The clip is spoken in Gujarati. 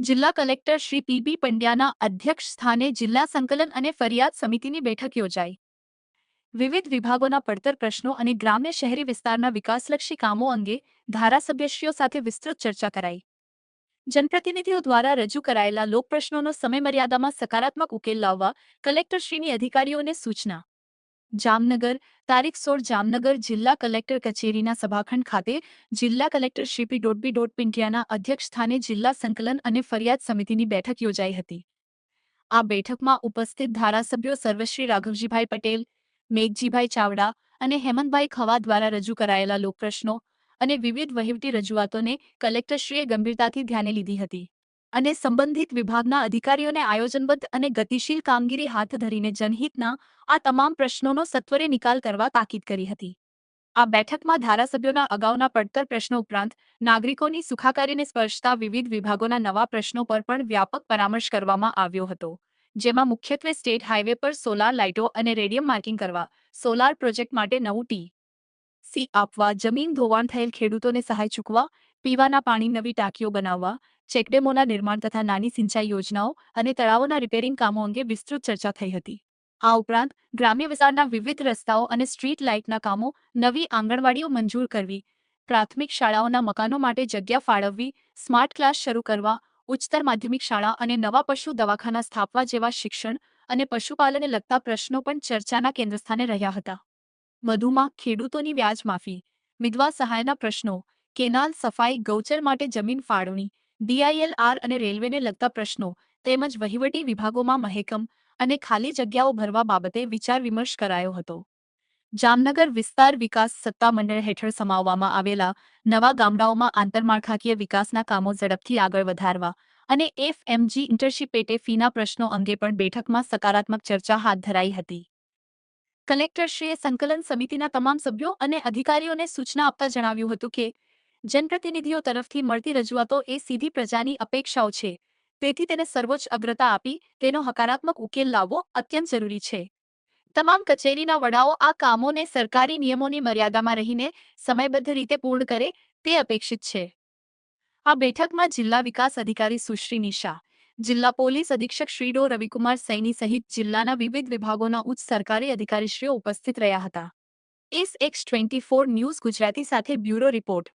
જિલ્લા કલેક્ટર શ્રી પીબી પંડ્યાના અધ્યક્ષ સ્થાને જિલ્લા સંકલન અને ફરિયાદ સમિતિની બેઠક યોજાઈ. વિવિધ વિભાગોના પડતર પ્રશ્નો અને ગ્રામ્ય શહેરી વિસ્તારના વિકાસલક્ષી કામો અંગે ધારાસભ્યશ્રીઓ સાથે વિસ્તૃત ચર્ચા કરાઈ. જનપ્રતિનિધિઓ દ્વારા રજૂ કરાયેલા લોકપ્રશ્નોનો સમયમર્યાદામાં સકારાત્મક ઉકેલ લાવવા કલેક્ટરશ્રીની અધિકારીઓને સૂચના. જામનગર તારીખ 16 જામનગર જિલ્લા કલેક્ટર કચેરીના સભાખંડ ખાતે જિલ્લા કલેક્ટર શ્રી પી. પિંટિયાના અધ્યક્ષ સ્થાને જિલ્લા સંકલન અને ફરિયાદ સમિતિની બેઠક યોજાઈ હતી. આ બેઠકમાં ઉપસ્થિત ધારાસભ્યો સર્વશ્રી રાઘવજીભાઈ પટેલ, મેઘજીભાઈ ચાવડા અને હેમંતભાઈ ખવા દ્વારા રજૂ કરાયેલા લોકપ્રશ્નો અને વિવિધ વહીવટી રજૂઆતોને કલેક્ટરશ્રીએ ગંભીરતાથી ધ્યાને લીધી હતી અને સંબંધિત વિભાગના અધિકારીઓને આયોજનબદ્ધ અને ગતિશીલ કામગીરી હાથ ધરીને જનહિતના આ તમામ પ્રશ્નોનો સત્વરે નિકાલ કરવા તાકીદ કરી હતી. આ બેઠકમાં ધારાસભ્યોના અગાઉના પડતર પ્રશ્નો ઉપરાંત નાગરિકોની સુખાકારીને સ્પર્શતા વિવિધ વિભાગોના નવા પ્રશ્નો પર પણ વ્યાપક પરામર્શ કરવામાં આવ્યો હતો, જેમાં મુખ્યત્વે સ્ટેટ હાઈવે પર સોલાર લાઇટો અને રેડિયમ માર્કિંગ કરવા, સોલાર પ્રોજેક્ટ માટે નવું સી આપવા, જમીન ધોવાણ થયેલ ખેડૂતોને સહાય ચૂકવા, પીવાના પાણી નવી ટાંકીઓ બનાવવા, ચેકડેમોના નિર્માણ તથા નાની સિંચાઈ યોજનાઓ અને તળાવોના રિપેરિંગ કામો અંગે વિસ્તૃત ચર્ચા થઈ હતી. આ ઉપરાંત ગ્રામ્ય વિસ્તારના વિવિધ રસ્તાઓ અને સ્ટ્રીટ લાઇટના કામો, નવી આંગણવાડીઓ મંજૂર કરવી, પ્રાથમિક શાળાઓના મકાનો માટે જગ્યા ફાળવવી, સ્માર્ટ ક્લાસ શરૂ કરવા, ઉચ્ચતર માધ્યમિક શાળા અને નવા પશુ દવાખાના સ્થાપવા જેવા શિક્ષણ અને પશુપાલનને લગતા પ્રશ્નો પણ ચર્ચાના કેન્દ્રસ્થાને રહ્યા હતા. વધુમાં ખેડૂતોની વ્યાજ માફી, વિધવા સહાયના પ્રશ્નો, કેનાલ સફાઈ, ગૌચર માટે જમીન ફાળવણી, ડીઆઈએલઆર અને રેલવેને લગતા પ્રશ્નો તેમજ વહીવટી વિભાગોમાં મહેકમ અને ખાલી જગ્યાઓ ભરવા બાબતે વિચાર વિમર્શ કરાયો હતો. જામનગર વિસ્તાર વિકાસ સત્તામંડળ હેઠળ સમાવવામાં આવેલા નવા ગામડાઓમાં આંતરમાળખાકીય વિકાસના કામો ઝડપથી આગળ વધારવા અને એફએમજી ઇન્ટર્નશીપ પેટે ફીના પ્રશ્નો અંગે પણ બેઠકમાં સકારાત્મક ચર્ચા હાથ ધરાઈ હતી. કલેક્ટરશ્રીએ સંકલન સમિતિના તમામ સભ્યો અને અધિકારીઓને સૂચના આપતા જણાવ્યું હતું કે જનપ્રતિનિધિઓ તરફથી મળતી રજૂઆતો એ સીધી પ્રજાની અપેક્ષાઓ છે, તેથી તેને સર્વોચ્ચ અગ્રતા આપી તેનો હકારાત્મક ઉકેલ લાવવો અત્યંત જરૂરી છે. તમામ કચેરીના વડાઓ આ કામોને સરકારી નિયમોની મર્યાદામાં રહીને સમયબદ્ધ રીતે પૂર્ણ કરે તે અપેક્ષિત છે. આ બેઠકમાં જિલ્લા વિકાસ અધિકારી સુશ્રી નિશા, જિલ્લા પોલીસ અધિક્ષક શ્રી ડો રવિકુમાર સૈની સહિત જિલ્લાના વિવિધ વિભાગોના ઉચ્ચ સરકારી અધિકારીશ્રીઓ ઉપસ્થિત રહ્યા હતા. SX24 ન્યૂઝ ગુજરાતી સાથે બ્યુરો રિપોર્ટ.